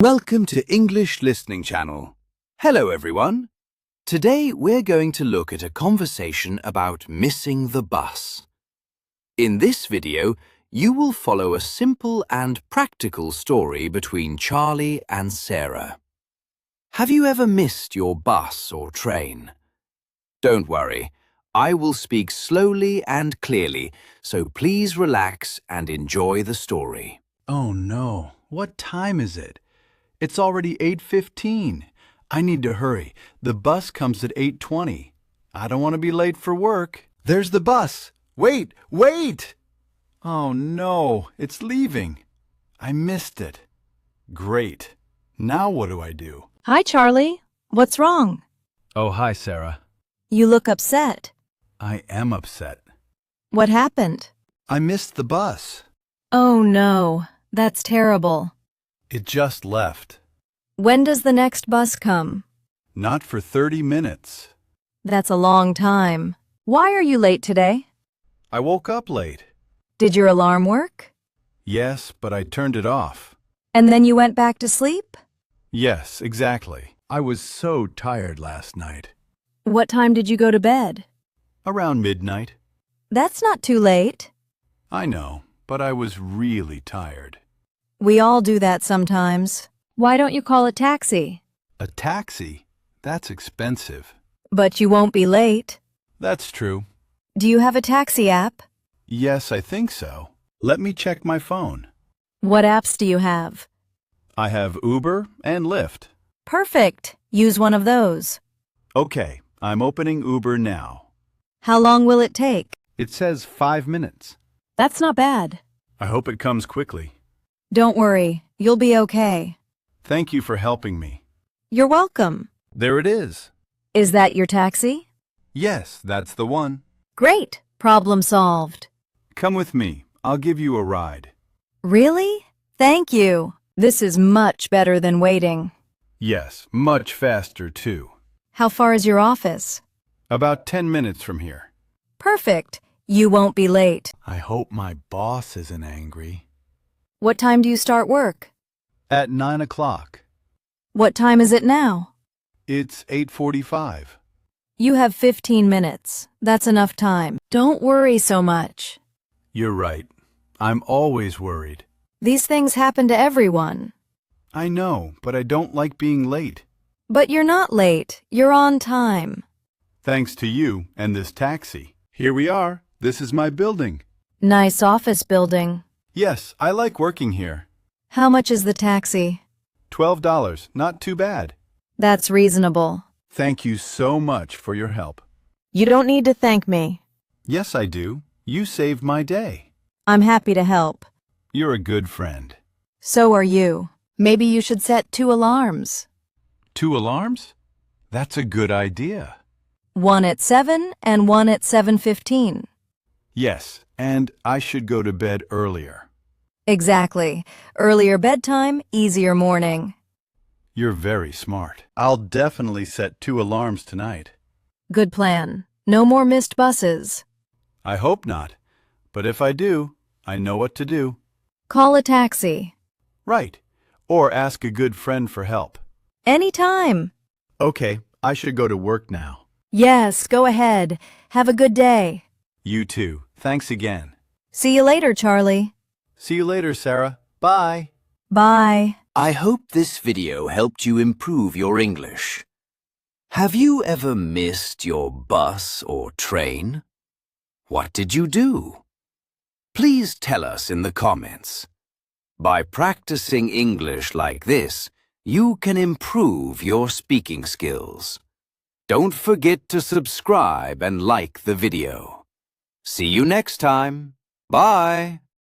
Welcome to English Listening Channel. Hello everyone. Today we're going to look at a conversation about missing the bus. In this video, you will follow a simple and practical story between Charlie and Sarah. Have you ever missed your bus or train? Don't worry, I will speak slowly and clearly, so please relax and enjoy the story. Oh no, what time is it? It's already 8:15. I need to hurry. The bus comes at 8:20. I don't want to be late for work. There's the bus. Wait, wait! Oh no, it's leaving. I missed it. Great. Now what do I do? Hi, Charlie. What's wrong? Oh, hi, Sarah. You look upset. I am upset. What happened? I missed the bus. Oh, no. That's terrible. It just left. When does the next bus come? Not for 30 minutes. That's a long time. Why are you late today? I woke up late. Did your alarm work? Yes, but I turned it off. And then you went back to sleep? Yes, exactly. I was so tired last night. What time did you go to bed? Around midnight. That's not too late. I know, but I was really tired. We all do that sometimes. Why don't you call a taxi? A taxi? That's expensive. But you won't be late. That's true. Do you have a taxi app? Yes, I think so. Let me check my phone. What apps do you have? I have Uber and Lyft. Perfect. Use one of those. Okay, I'm opening Uber now. How long will it take? It says 5 minutes. That's not bad. I hope it comes quickly. Don't worry, you'll be okay. Thank you for helping me. You're welcome. There it is. Is that your taxi? Yes, that's the one. Great. Problem solved. Come with me. I'll give you a ride. Really? Thank you. This is much better than waiting. Yes, much faster too. How far is your office? About 10 minutes from here. Perfect. You won't be late. I hope my boss isn't angry. What time do you start work? At 9 o'clock. What time is it now? It's 8:45. You have 15 minutes. That's enough time. Don't worry so much. You're right. I'm always worried. These things happen to everyone. I know, but I don't like being late. But you're not late. You're on time. Thanks to you and this taxi. Here we are. This is my building. Nice office building. Yes, I like working here. How much is the taxi? $12. Not too bad. That's reasonable. Thank you so much for your help. You don't need to thank me. Yes, I do. You saved my day. I'm happy to help. You're a good friend. So are you. Maybe you should set 2 alarms. 2 alarms? That's a good idea. One at 7 and one at 7:15. Yes, and I should go to bed earlier. Exactly. Earlier bedtime, easier morning. You're very smart. I'll definitely set 2 alarms tonight. Good plan. No more missed buses. I hope not, but if I do, I know what to do. Call a taxi. Right, or ask a good friend for help. Anytime. Okay, I should go to work now. Yes, go ahead. Have a good day. You too. Thanks again. See you later, Charlie. See you later, Sarah. Bye. Bye. I hope this video helped you improve your English. Have you ever missed your bus or train? What did you do? Please tell us in the comments. By practicing English like this, you can improve your speaking skills. Don't forget to subscribe and like the video. See you next time. Bye.